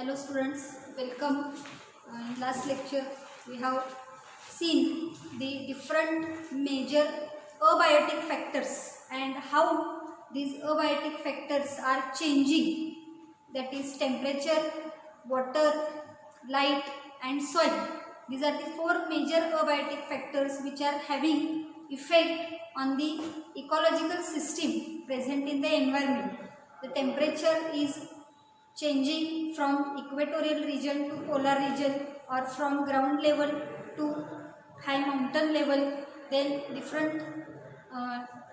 Hello students, welcome. In last lecture we have seen the different major abiotic factors and how these abiotic factors are changing, that is temperature, water, light and soil. These are the four major abiotic factors which are having effect on the ecological system present in the environment. The temperature is changing from equatorial region to polar region, or from ground level to high mountain level. Then different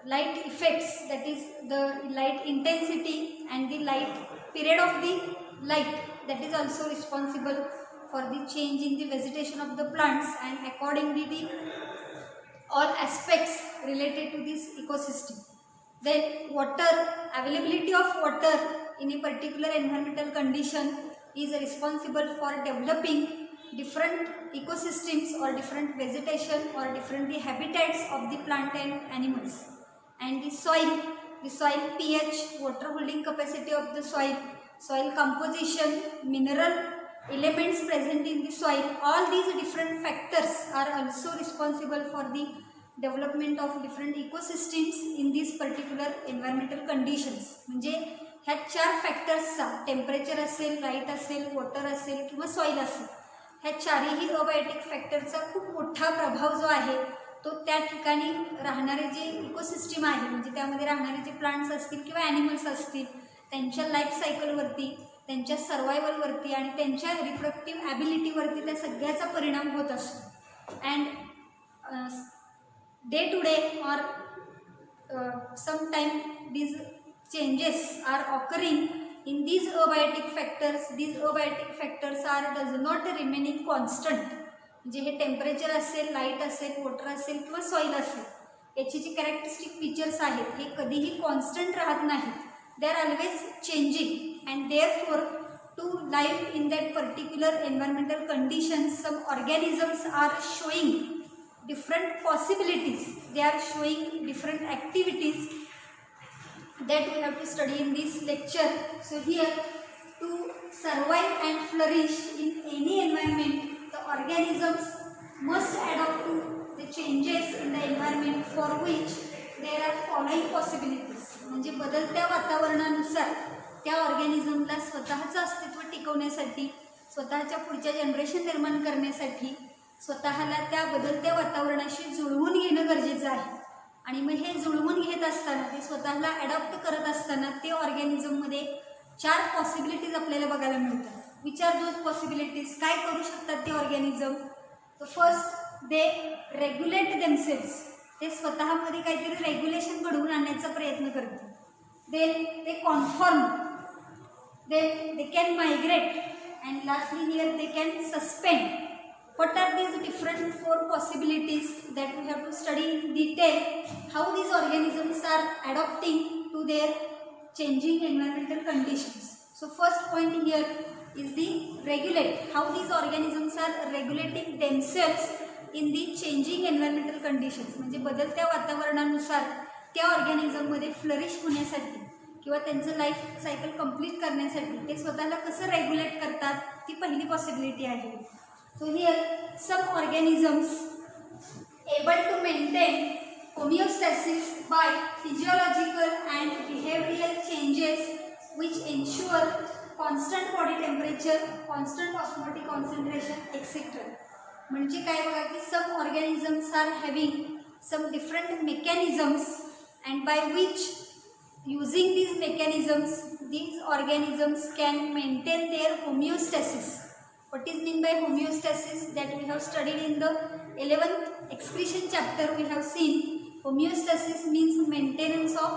light effects, that is the light intensity and the light period of the light, that is also responsible for the change in the vegetation of the plants, and accordingly the all aspects related to this ecosystem. Then water, availability of water in a particular environmental condition is responsible for developing different ecosystems or different vegetation or different habitats of the plant and animals. And the soil pH, water holding capacity of the soil composition, mineral elements present in the soil, all these different factors are also responsible for the development of different ecosystems in these particular environmental conditions. म्हणजे ह्या चार फॅक्टर्सचा, temperature असेल, light असेल, water असेल किंवा soil असेल, ह्या चारही अबायोटिक फॅक्टरचा खूप मोठा प्रभाव जो आहे तो त्या ठिकाणी राहणारे जे इकोसिस्टम आहे, म्हणजे त्यामध्ये राहणारे जे प्लांट्स असतील किंवा ॲनिमल्स असतील त्यांच्या लाईफ सायकलवरती, त्यांच्या सर्वायवलवरती आणि त्यांच्या रिप्रोडक्टिव्ह ॲबिलिटीवरती त्या सगळ्याचा परिणाम होत असतो. And day to day or sometime these changes are occurring in these abiotic factors. These abiotic factors does not remaining constant. म्हणजे हे टेम्परेचर असेल, लाईट असेल, वॉटर असेल किंवा सॉईल असेल, याची जी कॅरेक्टरिस्टिक फीचर्स आहेत हे कधीही कॉन्स्टंट राहत नाही. They are always changing and therefore to live in that particular environmental conditions some organisms are showing different possibilities, they are showing different activities that we have to study in this lecture. So here, to survive and flourish in any environment, the organisms must adapt to the changes in the environment, for which there are following possibilities. म्हणजे बदलत्या वातावरणानुसार त्या ऑर्गॅनिझमला स्वतःचं अस्तित्व टिकवण्यासाठी, स्वतःच्या पुढच्या generation निर्माण करण्यासाठी स्वतःला त्या बदलत्या वातावरणाशी जुळवून घेणं गरजेचं आहे. आणि मग हे जुळवून घेत असताना, ते स्वतःला ॲडॉप्ट करत असताना ते ऑर्गॅनिझममध्ये चार पॉसिबिलिटीज आपल्याला बघायला मिळतात. Which are those possibilities? काय करू शकतात ते ऑर्गॅनिझम? तर फर्स्ट, दे रेग्युलेट देमसेल्स, ते स्वतःमध्ये काहीतरी रेग्युलेशन घडवून आणण्याचा प्रयत्न करतात. देन ते conform, then they can migrate, and lastly here they can suspend. What are these different four possibilities that we have to study in detail? How these organisms are adapting to their changing environmental conditions. So first point here is the regulate. How these organisms are regulating themselves in the changing environmental conditions. म्हणजे बदलत्या वातावरणानुसार त्या ऑर्गॅनिझममध्ये flourish होण्यासाठी किंवा त्यांचं life cycle complete करण्यासाठी ते स्वतःला कसं रेग्युलेट करतात, ती पहिली पॉसिबिलिटी आहे. So here some organisms able to maintain homeostasis by physiological and behavioral changes which ensure constant body temperature, constant osmotic concentration, etc. म्हणजे काय बघा की some organisms are having some different mechanisms, and by which using these mechanisms these organisms can maintain their homeostasis. What is mean by homeostasis? That we have studied in the 11th excretion chapter. We have seen homeostasis means maintenance of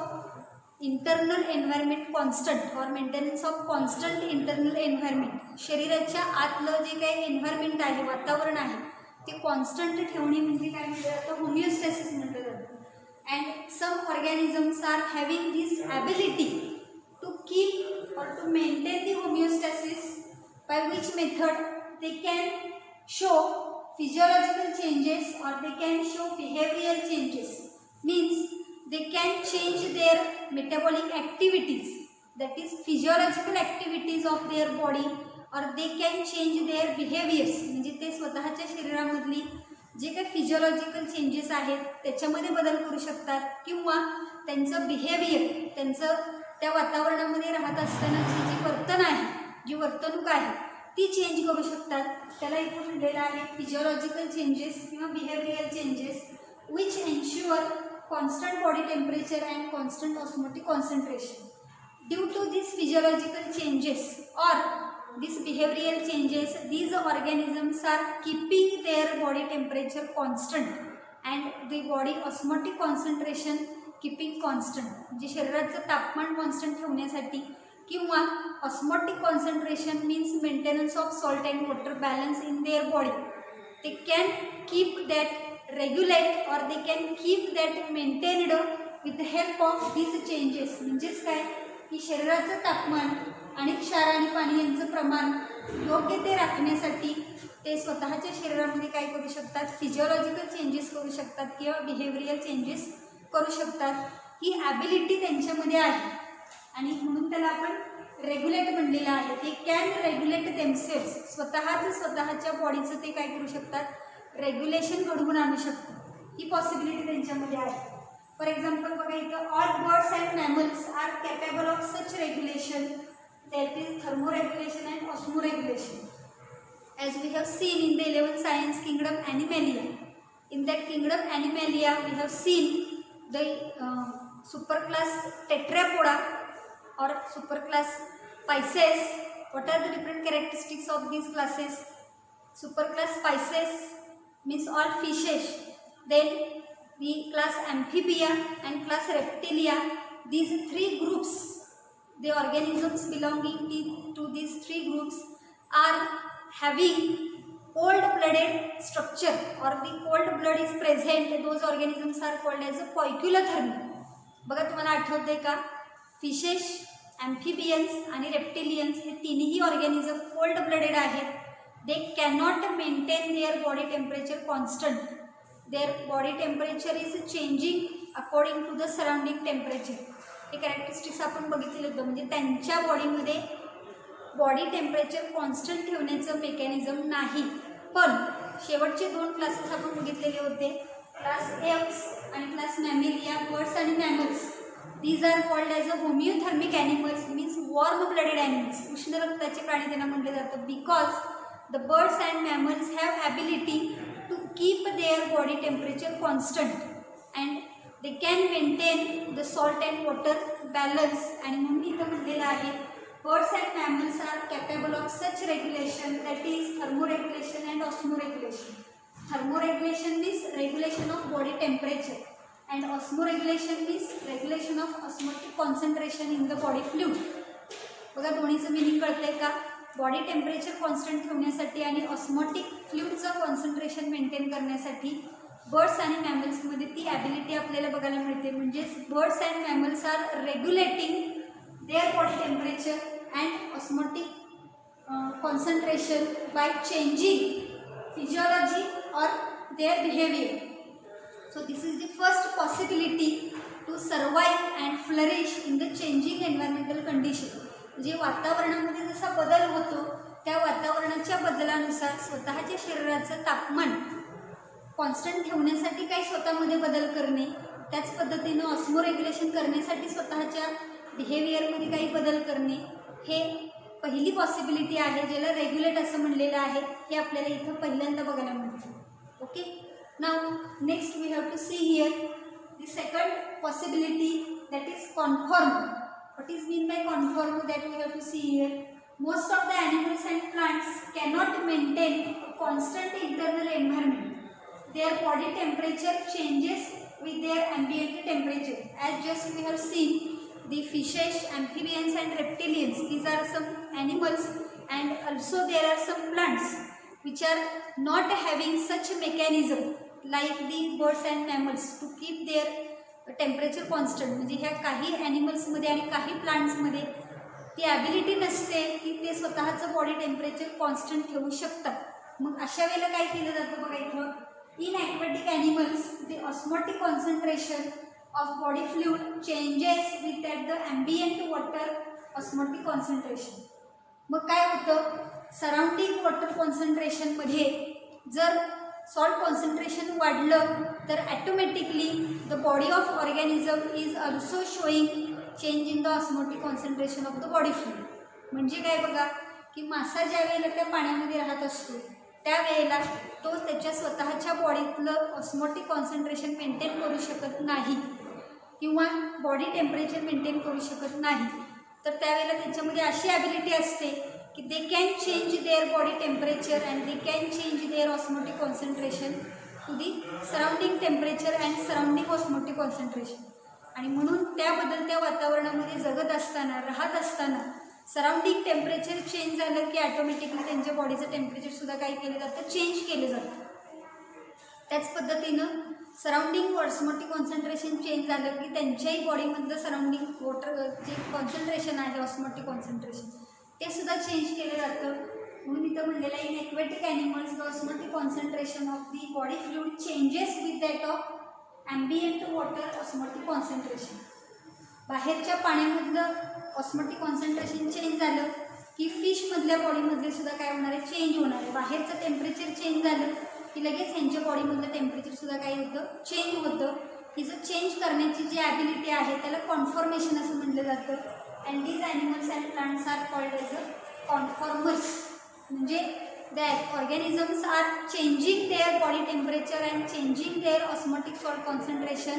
internal environment constant, or maintenance of constant internal environment. शरीराच्या आतलं जे काही environment आहे, वातावरण आहे, ते constant ठेवणे म्हणजे काय म्हटलं जातं? होमिओस्टॅसिस म्हटलं जातं. And some organisms are having this ability to keep or to maintain the homeostasis, by which method they can show physiological changes or they can show behavioral changes. Means they can change their metabolic activities, that is physiological activities of their body और दे can change there behaviours, म्हणजे ते स्वतःच्या शरीरामधली जे काही physiological changes आहेत त्याच्यामध्ये बदल करू शकतात, किंवा त्यांचं बिहेवियर, त्यांचं त्या वातावरणामध्ये राहत असतानाची जी वर्तन आहे, जी वर्तणूक आहे ती चेंज करू शकतात. त्याला इथं म्हटलेलं आहे फिजिओलॉजिकल चेंजेस किंवा behavioural changes which ensure constant body temperature and constant osmotic concentration. Due to this physiological changes or these behavioral changes, these organisms are keeping their body temperature constant and the body osmotic concentration keeping constant. म्हणजे शरीराचं तापमान constant ठेवण्यासाठी किंवा osmotic concentration means maintenance of salt and water balance in their body, they can keep that regulate or they can keep that maintained with the help of these changes. म्हणजेच काय की शरीराचं तापमान आणि क्षार आणि पाणी यांचं प्रमाण योग्य ते राखण्यासाठी ते स्वतःच्या शरीरामध्ये काय करू शकतात, फिजिओलॉजिकल चेंजेस करू शकतात किंवा बिहेवियरल चेंजेस करू शकतात. ही ॲबिलिटी त्यांच्यामध्ये आहे आणि म्हणून त्याला आपण रेग्युलेट म्हणलेलं आहे. ते कॅन रेग्युलेट देमसेल्स, स्वतःच्या बॉडीचं ते काय करू शकतात, रेग्युलेशन घडवून आणू शकतात. ही पॉसिबिलिटी त्यांच्यामध्ये आहे. फॉर एक्झाम्पल बघा इथं all birds and mammals are capable of such regulation, that is thermoregulation and osmoregulation, as we have seen in the 11th science kingdom Animalia. In that kingdom Animalia we have seen the superclass Tetrapoda or superclass Pisces. What are the different characteristics of these classes? Superclass Pisces means all fishes, then the class Amphibia and class Reptilia. These three groups, the organisms belonging to these three groups are having cold-blooded structure, or the cold blood is present. Those organisms are called as a poikilothermi. बघा तुम्हाला आठवतंय का, fishes, amphibians आणि रेप्टिलियन्स हे तिन्ही organism cold blooded आहेत. They cannot maintain their body temperature constant. Their body temperature is changing according to the surrounding temperature. हे characteristics आपण बघितलेलं होतं. म्हणजे त्यांच्या बॉडीमध्ये बॉडी टेम्परेचर कॉन्स्टंट ठेवण्याचं मेकॅनिझम नाही. पण शेवटचे दोन क्लासेस आपण बघितलेले होते, क्लास एप्स आणि क्लास मॅमेलिया, बर्ड्स आणि mammals. These are called as a homeothermic animals, means warm blooded animals. उष्ण रक्ताचे प्राणी त्यांना म्हटलं जातं, because the birds and mammals have ability to keep their body temperature constant and they can maintain the salt and water balance. आणि म्हणून इथं म्हटलेलं आहे birds and mammals are capable of such regulation, that is thermoregulation and osmoregulation. Thermoregulation means regulation of body temperature and osmoregulation means regulation of osmotic concentration in the body fluid. बघा दोन्हीचं meaning कळतंय का, body temperature constant ठेवण्यासाठी आणि osmotic फ्लुइडचं concentration maintain करण्यासाठी birds आणि मॅमल्समध्ये ती ॲबिलिटी आपल्याला बघायला मिळते. म्हणजेच birds and mammals are regulating their body temperature and osmotic concentration by changing physiology or their behaviour. So this is the first possibility to survive and flourish in the changing environmental condition. म्हणजे वातावरणामध्ये जसा बदल होतो त्या वातावरणाच्या बदलानुसार स्वतःच्या शरीराचं तापमान कॉन्स्टंट ठेवण्यासाठी काही स्वतःमध्ये बदल करणे, त्याच पद्धतीनं ऑस्मो रेग्युलेशन करण्यासाठी स्वतःच्या बिहेवियरमध्ये काही बदल करणे, हे पहिली पॉसिबिलिटी आहे ज्याला रेग्युलेट असं म्हणलेलं आहे. हे आपल्याला इथं पहिल्यांदा बघायला मिळतं. Okay, now next we have to see here the second possibility, that is conform. What is mean by conform, that we have to see here. Most of the animals and plants cannot maintain constant internal environment. Their body temperature changes with their ambient temperature. As just we have seen, the fishes, amphibians and reptilians, these are some animals, and also there are some plants which are not having such a mechanism like the birds and mammals to keep their temperature constant. म्हणजे ह्या काही ॲनिमल्समध्ये आणि काही प्लांट्समध्ये ती ability नसते की ते स्वतःचं बॉडी टेम्परेचर कॉन्स्टंट ठेवू शकतात. मग अशा वेळेला काय केलं जातं बघा इथं, in aquatic animals the osmotic concentration of body fluid changes with that the ambient water osmotic concentration. मग काय होतं, सराउंडिंग वॉटर कॉन्सन्ट्रेशनमध्ये जर सॉल्ट कॉन्सन्ट्रेशन वाढलं तर automatically the body of organism is also showing change in the osmotic concentration of the body fluid. म्हणजे काय बघा की मासा ज्या वेळेला त्या पाण्यामध्ये राहत असतो त्यावेळेला तो त्याच्या स्वतःच्या बॉडीतलं ऑस्मोटिक कॉन्सन्ट्रेशन मेंटेन करू शकत नाही किंवा बॉडी टेम्परेचर मेंटेन करू शकत नाही. तर त्यावेळेला त्याच्यामध्ये अशी ॲबिलिटी असते की they can change their body temperature and they can change their osmotic concentration to the surrounding temperature and surrounding osmotic concentration. आणि म्हणून त्या बदलत्या वातावरणामध्ये जगत असताना राहत असताना सराउंडिंग टेम्परेचर चेंज झालं की ॲटोमॅटिकली त्यांच्या बॉडीचं टेम्परेचरसुद्धा काय केलं जातं, चेंज केलं जातं. त्याच पद्धतीनं सराउंडिंग ऑस्मोटिक कॉन्सन्ट्रेशन चेंज झालं की त्यांच्याही बॉडीमधलं सराउंडिंग वॉटर जे कॉन्सन्ट्रेशन आहे ऑस्मोटिक कॉन्सन्ट्रेशन ते सुद्धा चेंज केलं जातं. म्हणून इथं म्हणलेलं आहे in aquatic animals the osmotic concentration of the body fluid changes with that of ambient water osmotic concentration. बाहेरच्या पाण्यामधलं ऑस्मोटिक कॉन्सन्ट्रेशन चेंज झालं की फिशमधल्या बॉडीमधले सुद्धा काय होणार आहे, चेंज होणार आहे. बाहेरचं टेम्परेचर चेंज झालं की लगेच ह्यांच्या बॉडीमधलं टेम्परेचरसुद्धा काय होतं, चेंज होतं. हिचं चेंज करण्याची जी ॲबिलिटी आहे त्याला कॉन्फॉर्मेशन असं म्हटलं जातं. And these animals and plants are called as a conformers. म्हणजे that organisms are changing their body temperature and changing their osmotic salt concentration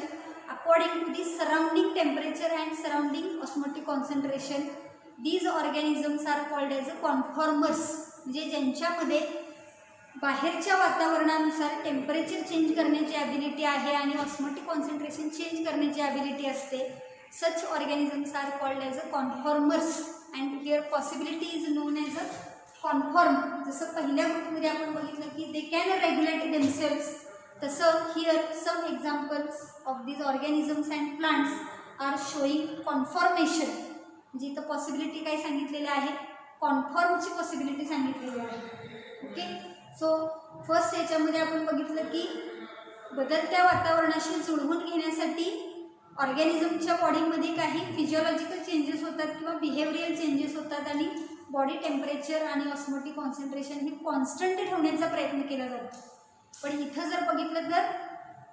according to the surrounding temperature and surrounding osmotic concentration. These organisms are called as conformers. म्हणजे ज्यांच्यामध्ये बाहेरच्या वातावरणानुसार temperature change करण्याची ability आहे आणि osmotic concentration change करण्याची ability असते. Such organisms are called as a conformers and their possibility is known as a conform. जसं पहिल्या ग्रुपमध्ये आपण बघितलं की दे कॅन रेग्युलेट देमसेल्व्स, तसं here some examples of these organisms and plants are showing conformation. म्हणजे इथं पॉसिबिलिटी काय सांगितलेलं आहे, कॉन्फॉर्मची पॉसिबिलिटी सांगितलेली आहे. ओके, सो फर्स्ट याच्यामध्ये आपण बघितलं की बदलत्या वातावरणाशी जुळवून घेण्यासाठी ऑर्गॅनिझमच्या बॉडीमध्ये काही फिजिओलॉजिकल चेंजेस होतात किंवा बिहेवियरल चेंजेस होतात आणि बॉडी टेम्परेचर आणि ऑस्मोटिक कॉन्सन्ट्रेशन हे कॉन्स्टंट ठेवण्याचा प्रयत्न केला जातो. पण इथं जर बघितलं तर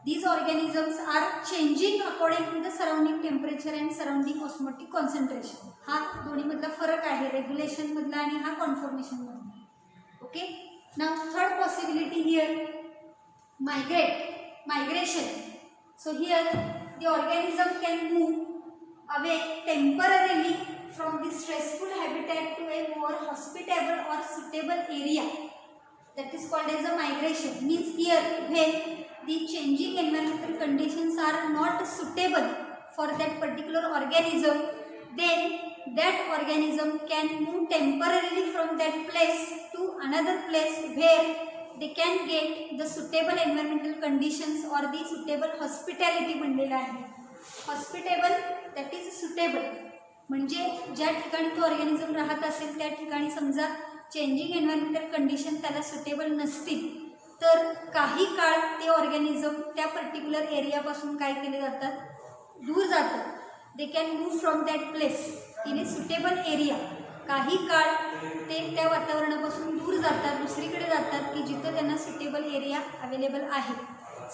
these organisms are changing according to the surrounding temperature and surrounding osmotic concentration. हा दोन्हीमधला फरक आहे, रेग्युलेशनमधला आणि हा कॉन्फॉर्मेशनमधला. Okay, now third possibility here migration. So here the organism can move away temporarily from the stressful habitat to a more hospitable or suitable area. That is called as a migration. Means here when the changing environmental conditions are not suitable for that particular organism, then that organism can move temporarily from that place to another place where they can get the suitable environmental conditions or the suitable hospitality म्हणलेलं आहे. Hospitable that is suitable म्हणजे ज्या ठिकाणी तो organism राहत असेल त्या ठिकाणी समजा चेंजिंग एन्व्हायरमेंटल कंडिशन त्याला सुटेबल नसतील तर काही काळ ते ऑर्गॅनिझम त्या पर्टिक्युलर एरियापासून काय केले जातात, दूर जातात. They can move from that place in a suitable area. काही काळ ते त्या वातावरणापासून दूर जातात, दुसरीकडे जातात की जिथं त्यांना सुटेबल एरिया अवेलेबल आहे.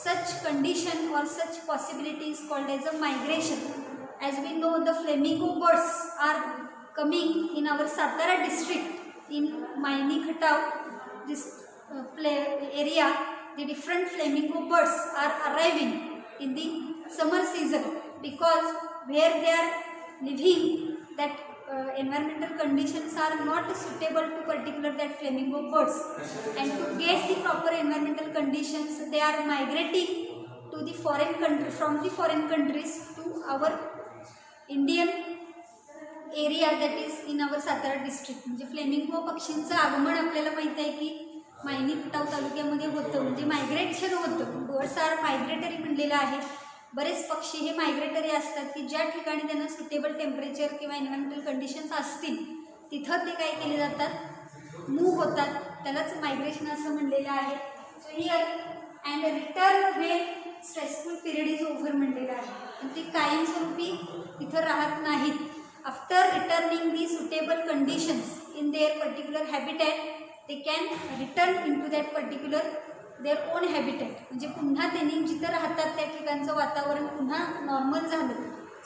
Such condition or such possibility is called as a migration. As we know the flamingo birds are coming in our Satara district. In Maini Khataw, this area, the different flamingo birds are arriving in the summer season because where they are living, that environmental conditions are not suitable to particular that flamingo birds. And to get the proper environmental conditions, they are migrating to the foreign country from the foreign countries to our Indian area that is in our Satara district. म्हणजे flamingo पक्षींचं आगमन आपल्याला माहीत आहे की मायनी खटाव तालुक्यामध्ये होतं, म्हणजे migration होतं. बर्ड्स आर मायग्रेटरी म्हणलेलं आहे. बरेच पक्षी हे मायग्रेटरी असतात की ज्या ठिकाणी त्यांना सुटेबल टेम्परेचर किंवा एन्व्हायरमेंटल कंडिशन्स असतील तिथं ते काय केले जातात, मूव्ह होतात. त्यालाच मायग्रेशन असं म्हणलेलं आहे. So here and return when stressful period is over म्हणलेलं आहे. ते कायमस्वरूपी तिथं राहत नाहीत. After returning the suitable conditions in their particular habitat, they can return into that particular their own habitat. म्हणजे पुन्हा त्यांनी जिथं राहतात त्या ठिकाणचं वातावरण पुन्हा नॉर्मल झालं,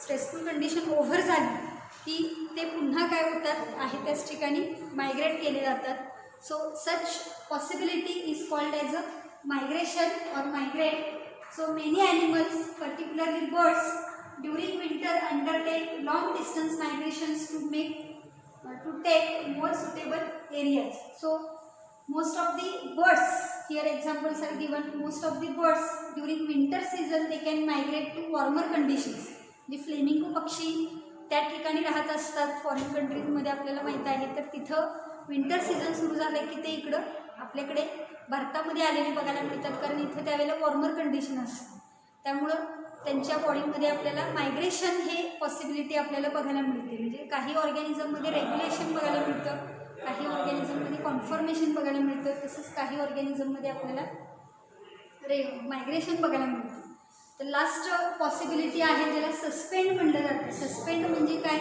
स्ट्रेसफुल कंडिशन ओव्हर झाली की ते पुन्हा काय होतात आहे त्याच ठिकाणी मायग्रेट केले जातात. So such possibility is called as a migration और migrate. So many animals, particularly birds, during winter undertake long distance migrations to take more suitable areas. So most of the birds, here examples are given, most of the birds during winter season they can migrate to warmer conditions. जे flamingo पक्षी त्या ठिकाणी राहत असतात foreign कंट्रीजमध्ये आपल्याला माहीत आहे, तर तिथं विंटर सीझन सुरू झालं की ते इकडं आपल्याकडे भारतामध्ये आलेले बघायला मिळतात, कारण इथं त्यावेळेला वॉर्मर कंडिशन असतं. त्यामुळं त्यांच्या बॉडीमध्ये आपल्याला मायग्रेशन हे पॉसिबिलिटी आपल्याला बघायला मिळते. म्हणजे काही ऑर्गॅनिझममध्ये रेग्युलेशन बघायला मिळतं, काही ऑर्गॅनिझममध्ये कॉन्फर्मेशन बघायला मिळतं, तसंच काही ऑर्गॅनिझममध्ये आपल्याला मायग्रेशन बघायला मिळतं. तर लास्ट पॉसिबिलिटी आहे ज्याला सस्पेंड म्हणलं जातं. सस्पेंड म्हणजे काय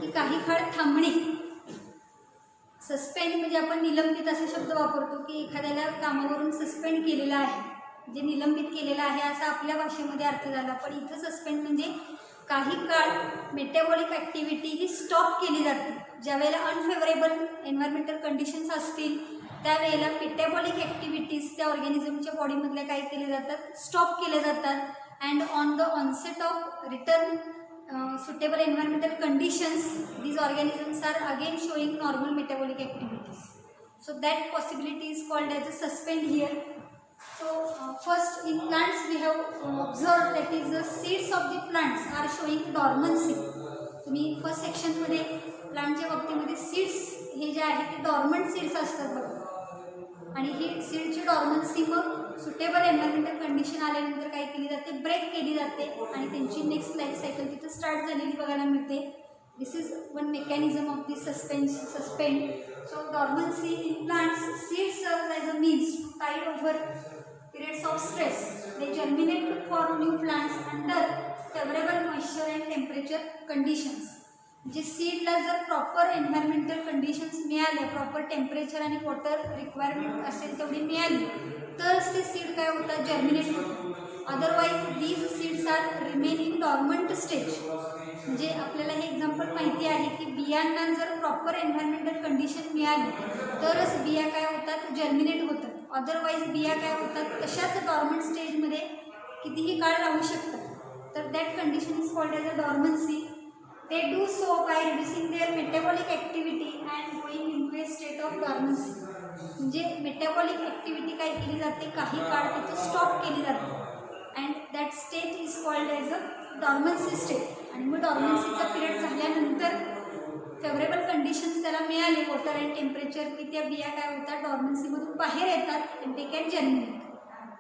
की काही काळ थांबणे. सस्पेंड म्हणजे आपण निलंबित असा शब्द वापरतो की एखाद्याला कामावरून सस्पेंड केलेलं आहे, म्हणजे निलंबित केलेलं आहे असा आपल्या भाषेमध्ये अर्थ झाला. पण इथं सस्पेंड म्हणजे काही काळ मेटाबॉलिक ॲक्टिव्हिटी ही स्टॉप केली जाते. ज्यावेळेला अनफेवरेबल एन्व्हायरमेंटल कंडिशन्स असतील त्यावेळेला मेटाबॉलिक ॲक्टिव्हिटीज त्या ऑर्गॅनिझमच्या बॉडीमधल्या काय केले जातात, स्टॉप केले जातात. And on the onset of return suitable environmental conditions, these organisms are again showing normal metabolic activities. So that possibility is called as a suspend here. So first in plants we have observed that is the seeds of the plants are showing dormancy. तुम्ही first सेक्शनमध्ये प्लांटच्या बाबतीमध्ये seeds हे जे आहे ते dormant seeds असतात बघा, आणि ही सीडची डॉर्मन्सी मग सुटेबल एन्व्हायरमेंटल कंडिशन आल्यानंतर काय केली जाते, ब्रेक केली जाते आणि त्यांची नेक्स्ट लाईफ सायकल तिथं स्टार्ट झालेली बघायला मिळते. This is one mechanism of this suspend. So dormancy in plants, seeds serve as a means to tide over periods of stress. They germinate to form new plants under favorable moisture and temperature conditions. जे सीडला जर proper environmental conditions मिळाल्या, proper temperature आणि water requirement असेल तेवढी मिळाली तरच ते seed काय होतात, जर्मिनेट होतात. Otherwise these seeds are remain in dormant stage. म्हणजे आपल्याला हे एक्झाम्पल माहिती आहे की बियांना जर प्रॉपर एन्व्हायरमेंटल कंडिशन मिळाली तरच बिया काय होतात, जर्मिनेट होतात. अदरवाईज बिया काय होतात, तशाच डॉर्मंट स्टेजमध्ये कितीही काळ राहू शकतात. तर that condition is called as a dormancy. They do so by reducing their metabolic activity and going into a state of dormancy. म्हणजे मेटाबॉलिक ॲक्टिव्हिटी काय केली जाते, काही काळ तिथं स्टॉप केली जाते. And that state is called as a dormancy state. आणि मग डॉर्मन्सीचा पिरियड झाल्यानंतर फेवरेबल कंडिशन्स त्याला मिळाले, वॉटर अँड टेम्परेचर, की त्या बिया काय होतात, डॉर्मन्सीमधून बाहेर येतात अँड ते कॅन जर्मिनेट.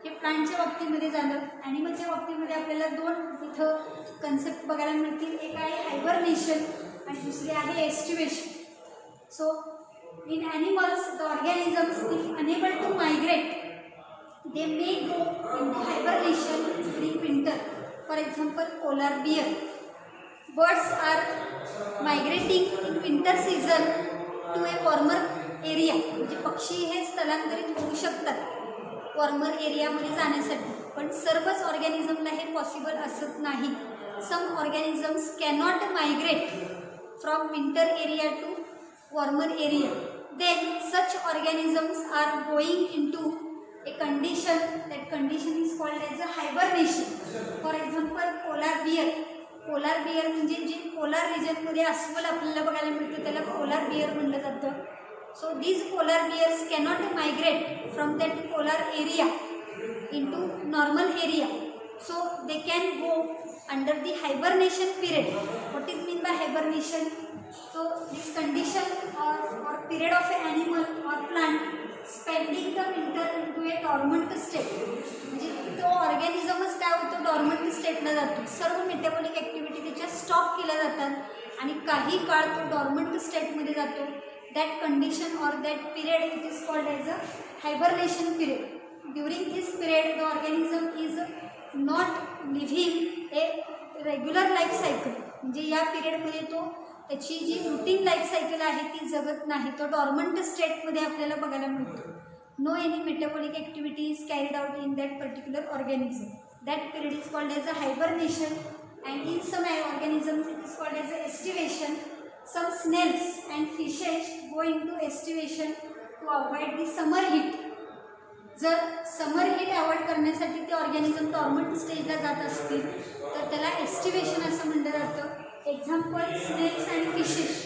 हे प्लांटच्या बाबतीमध्ये झालं. ॲनिमलच्या बाबतीमध्ये आपल्याला दोन इथं कन्सेप्ट बघायला मिळतील. एक आहे हायबरनेशन आणि दुसरी आहे aestivation. So in animals the organisms if unable to migrate they may go in hibernation during winter. For example polar bear. Birds are migrating in winter season to a warmer area. म्हणजे पक्षी हे स्थलांतरित होऊ शकतात warmer एरियामध्ये जाण्यासाठी, पण सर्वच ऑर्गॅनिझमला हे पॉसिबल असत नाही. Some organisms cannot migrate from winter area to warmer area. Then such organisms are going in to a condition, that condition is called as a hibernation. For example polar bear. Polar bear म्हणजे जे polar रिजनमध्ये अस्वल आपल्याला बघायला मिळतं त्याला polar bear म्हणलं जातं. So these polar bears cannot migrate from that polar area into normal area. So they can go under the hibernation period. What is mean by hibernation? So this condition or period of an animal or plant spending the winter into a dormant state. म्हणजे तो ऑर्गॅनिझमच काय होतो, dormant स्टेटला जातो. सर्व metabolic activity त्याच्या stop केल्या जातात आणि काही काळ तो डॉर्मंट स्टेटमध्ये जातो. That condition or that period it is called as a hibernation period. During this period the organism is not living a regular life cycle. म्हणजे या पिरियडमध्ये तो त्याची जी रुटीन लाईफ सायकल आहे ती जगत नाही, तो डॉर्मंट स्टेटमध्ये आपल्याला बघायला मिळतो. No any metabolic activity is carried out in that particular organism. That period is called as a hibernation and in some organisms it is called as a aestivation. Some snails and fishes go into aestivation to avoid the summer heat. जर summer heat avoid करण्यासाठी ते organism dormant स्टेजला जात असतील तर त्याला aestivation असं म्हटलं जातं. Example snails and fishes.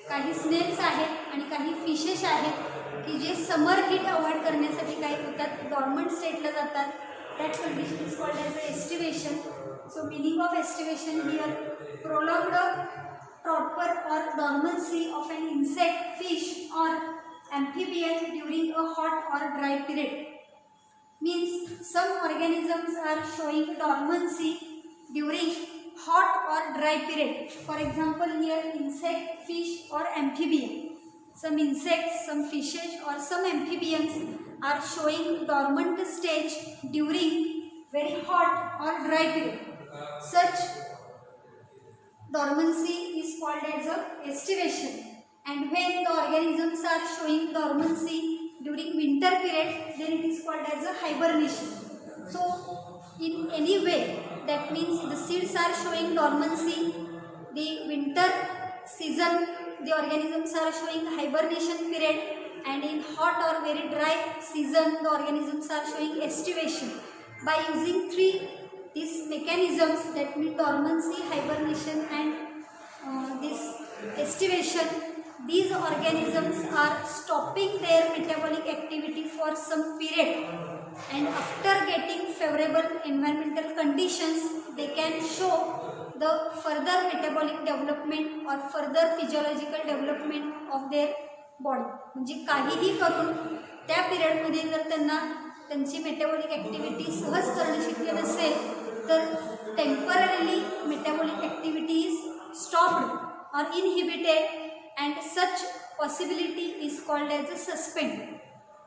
काही स्नेल्स आहेत आणि काही फिशेस आहेत की जे समर हीट अवॉइड करण्यासाठी काय होतात, डॉर्मंट स्टेटला जातात. That condition is called as a aestivation. So meaning of aestivation here प्रोलॉंग्ड torpor or dormancy of an insect, fish or amphibian during a hot or dry period. Means some organisms are showing dormancy during hot or dry period. For example, here insect, fish or amphibian. Some insects, some fishes or some amphibians are showing dormant stage during very hot or dry period. Such dormancy is called as a estivation, and when the organisms are showing dormancy during winter period, then it is called as a hibernation. So in any way, that means the seeds are showing dormancy, the winter season the organisms are showing hibernation period, and in hot or very dry season the organisms are showing estivation. By using these mechanisms, that means dormancy, hibernation and this estivation, these organisms are stopping their metabolic activity for some period, and after getting favorable environmental conditions they can show the further metabolic development or further physiological development of their body. म्हणजे काहीही करून त्या पिरियडमध्ये जर त्यांना त्यांची metabolic activity सहज करणं शक्य नसेल तर temporarily metabolic activity is stopped or inhibited, and such possibility is called as a suspend.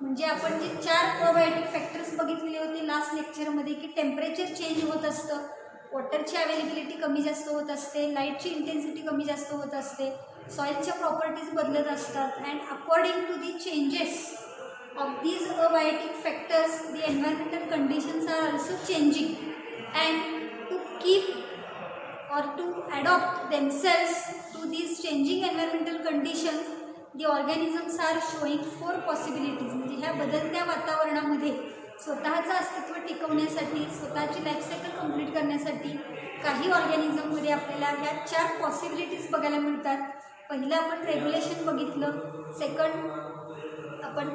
म्हणजे आपण जे 4 प्रोबायोटिक फॅक्टर्स बघितलेले होते लास्ट लेक्चरमध्ये की टेम्परेचर चेंज होत असतं, वॉटरची अवेलेबिलिटी कमी जास्त होत असते, लाईटची इंटेन्सिटी कमी जास्त होत असते, सॉईलच्या प्रॉपर्टीज बदलत असतात, and according to the changes of these abiotic factors the environmental conditions are also changing, and to keep or to adapt themselves to these changing environmental conditions the organisms are showing 4 possibilities. म्हणजे ह्या बदलत्या वातावरणामध्ये स्वतःचं अस्तित्व टिकवण्यासाठी, स्वतःची life cycle complete करण्यासाठी काही ऑर्गॅनिझममध्ये आपल्याला ह्या 4 पॉसिबिलिटीज बघायला मिळतात. पहिलं आपण रेग्युलेशन बघितलं, सेकंड आपण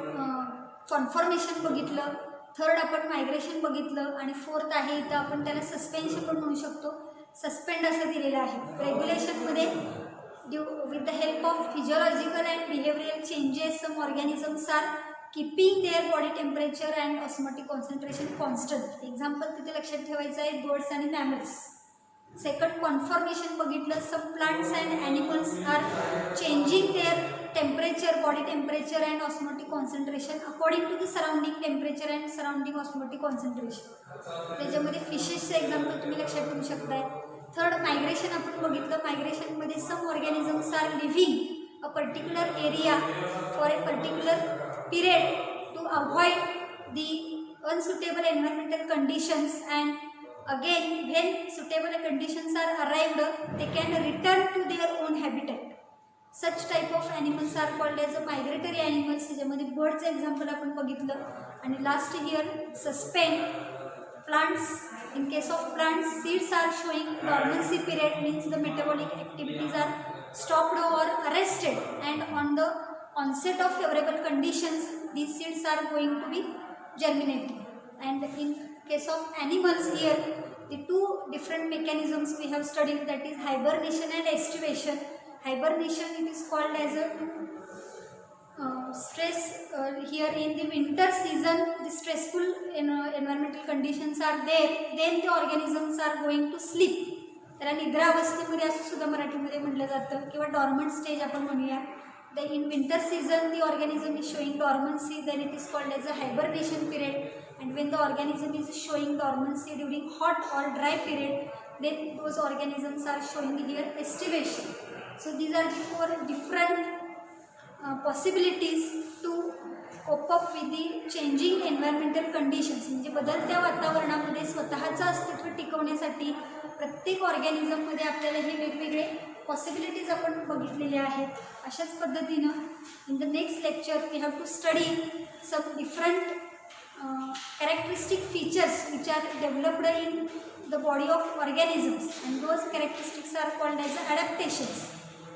कॉन्फॉर्मेशन बघितलं, थर्ड आपण मायग्रेशन बघितलं, आणि फोर्थ आहे इथं आपण त्याला सस्पेन्शन पण म्हणू शकतो, सस्पेंड असं दिलेलं आहे. रेग्युलेशनमध्ये with the help of physiological and behavioural changes some organisms are keeping their body temperature and osmotic concentration constant. Example तिथे लक्षात ठेवायचं आहे बर्ड्स आणि मॅमल्स. सेकंड कॉन्फॉर्मेशन बघितलं, some plants and animals are changing their temperature, body temperature and osmotic concentration according to the surrounding temperature and surrounding osmotic concentration. त्याच्यामध्ये फिशेसचं example तुम्ही लक्षात ठेवू शकताय. थर्ड मायग्रेशन आपण बघितलं, मायग्रेशनमध्ये some organisms are living a particular area for a particular period to avoid the unsuitable environmental conditions, and again when suitable conditions are arrived they can return to their own habitat. Such type of animals are called as a migratory animals. ज्यामध्ये बर्डचं example आपण बघितलं. आणि last here suspend plants. In case of plants seeds are showing dormancy period, means the metabolic activities are stopped or arrested, and on the onset of favorable conditions these seeds are going to be germinating. And in case of animals here the 2 different mechanisms we have studied, that is hibernation and estivation. Hibernation it is called as a stress here in the winter season the stressful environmental conditions are there, then the organisms are going to sleep. त्याला निद्रावस्थेमध्ये असं सुद्धा मराठीमध्ये म्हटलं जातं किंवा dormant stage आपण म्हणूया. In winter season the organism is showing dormancy, then it is called as a hibernation period, and when the organism is showing dormancy during hot or dry period then those organisms are showing here estivation. So these are the 4 different possibilities to cope up with the changing environmental conditions. म्हणजे बदलत्या वातावरणामध्ये स्वतःचं अस्तित्व टिकवण्यासाठी प्रत्येक ऑर्गॅनिझममध्ये आपल्याला हे वेगवेगळे पॉसिबिलिटीज आपण बघितलेले आहेत. अशाच पद्धतीनं in the next lecture we have to study some different characteristic features which are developed in the body of organisms, and those characteristics are called as adaptations.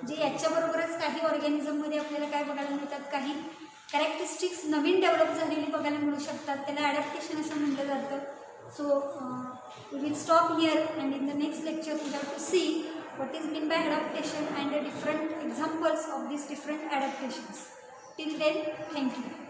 जे याच्याबरोबरच काही ऑर्गॅनिझममध्ये आपल्याला काय बघायला मिळतात, काही कॅरेक्टरिस्टिक्स नवीन डेव्हलप झालेली बघायला मिळू शकतात, त्याला ॲडॅप्टेशन असं म्हटलं जातं. So we will stop here and in the next lecture we have to see what is meant by adaptation and the different examples of these different adaptations. Till then, thank you.